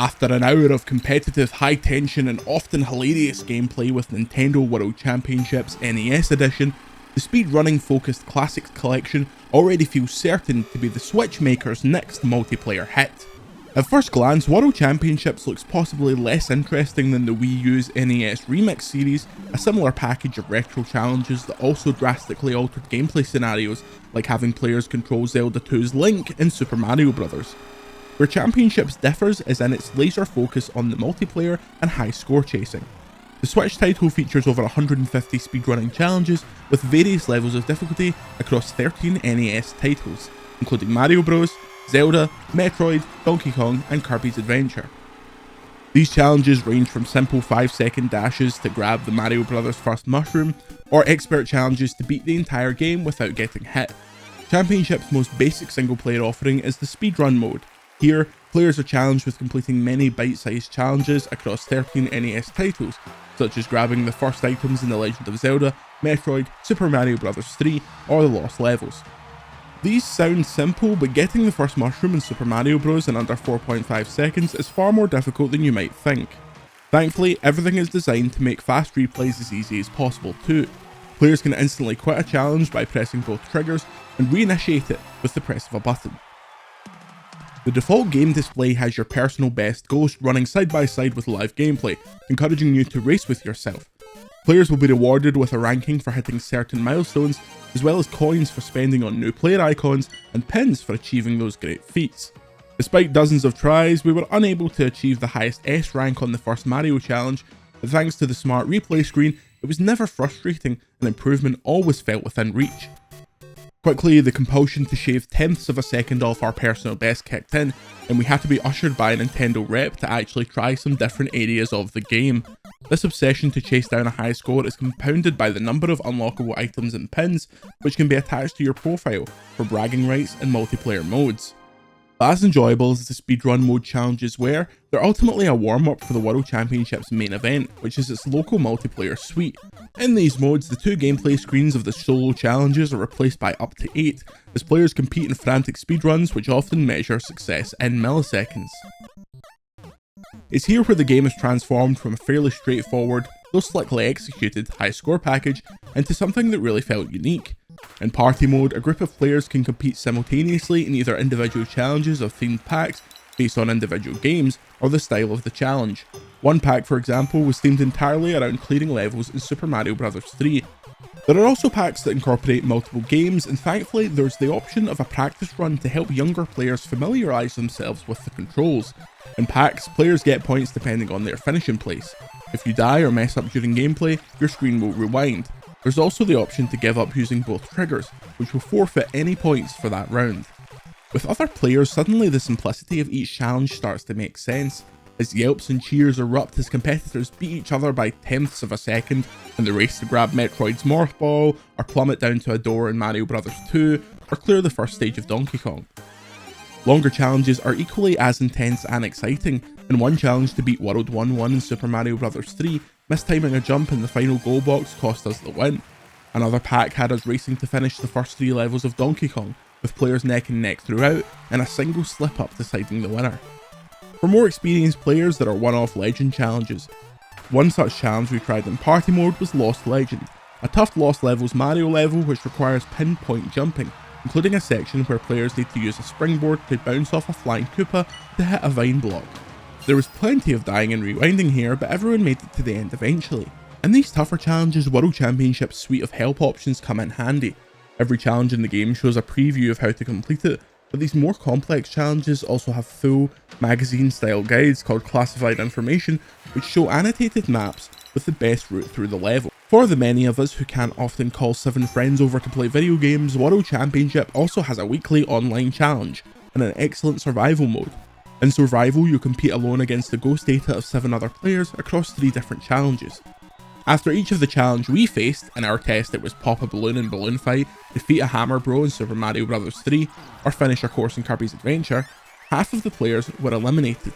After an hour of competitive, high tension and often hilarious gameplay with Nintendo World Championships NES Edition, the speedrunning focused classics collection already feels certain to be the Switch maker's next multiplayer hit. At first glance, World Championships looks possibly less interesting than the Wii U's NES Remix series, a similar package of retro challenges that also drastically altered gameplay scenarios, like having players control Zelda 2's Link in Super Mario Bros. Where Championships differs is in its laser focus on the multiplayer and high score chasing. The Switch title features over 150 speedrunning challenges with various levels of difficulty across 13 NES titles, including Mario Bros, Zelda, Metroid, Donkey Kong and Kirby's Adventure. These challenges range from simple 5-second dashes to grab the Mario Bros first mushroom, or expert challenges to beat the entire game without getting hit. Championships' most basic single player offering is the speedrun mode. Here, players are challenged with completing many bite-sized challenges across 13 NES titles, such as grabbing the first items in The Legend of Zelda, Metroid, Super Mario Bros. 3, or the Lost Levels. These sound simple, but getting the first mushroom in Super Mario Bros. In under 4.5 seconds is far more difficult than you might think. Thankfully, everything is designed to make fast replays as easy as possible too. Players can instantly quit a challenge by pressing both triggers and reinitiate it with the press of a button. The default game display has your personal best Ghost running side by side with live gameplay, encouraging you to race with yourself. Players will be rewarded with a ranking for hitting certain milestones, as well as coins for spending on new player icons and pins for achieving those great feats. Despite dozens of tries, we were unable to achieve the highest S rank on the first Mario challenge, but thanks to the smart replay screen, it was never frustrating and improvement always felt within reach. Quickly, the compulsion to shave tenths of a second off our personal best kicked in, and we had to be ushered by a Nintendo rep to actually try some different areas of the game. This obsession to chase down a high score is compounded by the number of unlockable items and pins, which can be attached to your profile for bragging rights and multiplayer modes. But as enjoyable as the speedrun mode challenges were, they're ultimately a warm-up for the World Championships main event, which is its local multiplayer suite. In these modes, the two gameplay screens of the solo challenges are replaced by up to 8, as players compete in frantic speedruns which often measure success in milliseconds. It's here where the game is transformed from a fairly straightforward, though slickly executed, high score package into something that really felt unique. In party mode, a group of players can compete simultaneously in either individual challenges of themed packs based on individual games or the style of the challenge. One pack, for example, was themed entirely around clearing levels in Super Mario Bros. 3. There are also packs that incorporate multiple games, and thankfully there's the option of a practice run to help younger players familiarise themselves with the controls. In packs, players get points depending on their finishing place. If you die or mess up during gameplay, your screen will rewind. There's also the option to give up using both triggers, which will forfeit any points for that round. With other players, suddenly the simplicity of each challenge starts to make sense, as yelps and cheers erupt as competitors beat each other by tenths of a second in the race to grab Metroid's Morph Ball, or plummet down to a door in Mario Bros. 2, or clear the first stage of Donkey Kong. Longer challenges are equally as intense and exciting. In one challenge to beat World 1-1 in Super Mario Bros. 3, mistiming a jump in the final goal box cost us the win. Another pack had us racing to finish the first 3 levels of Donkey Kong, with players neck and neck throughout, and a single slip up deciding the winner. For more experienced players, there are one-off legend challenges. One such challenge we tried in party mode was Lost Legend, a tough Lost Levels Mario level which requires pinpoint jumping, including a section where players need to use a springboard to bounce off a flying Koopa to hit a vine block. There was plenty of dying and rewinding here, but everyone made it to the end eventually. In these tougher challenges, World Championship's suite of help options come in handy. Every challenge in the game shows a preview of how to complete it, but these more complex challenges also have full, magazine-style guides called Classified Information, which show annotated maps with the best route through the level. For the many of us who can't often call 7 friends over to play video games, World Championship also has a weekly online challenge and an excellent survival mode. In survival, you compete alone against the ghost data of 7 other players across 3 different challenges. After each of the challenge we faced, in our test it was pop a balloon in Balloon Fight, defeat a Hammer Bro in Super Mario Bros. 3, or finish a course in Kirby's Adventure, half of the players were eliminated.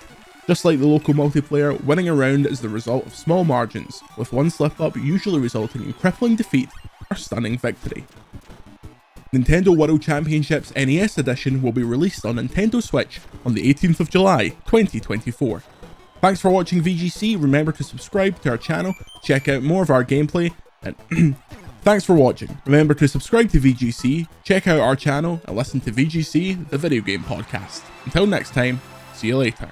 Just like the local multiplayer, winning a round is the result of small margins, with one slip up usually resulting in crippling defeat or stunning victory. Nintendo World Championships NES Edition will be released on Nintendo Switch on the 18th of July 2024. Thanks for watching VGC. Remember to subscribe to our channel, check out more of our gameplay, and thanks for watching. Remember to subscribe to VGC, check out our channel, and listen to VGC, the video game podcast. Until next time, see you later.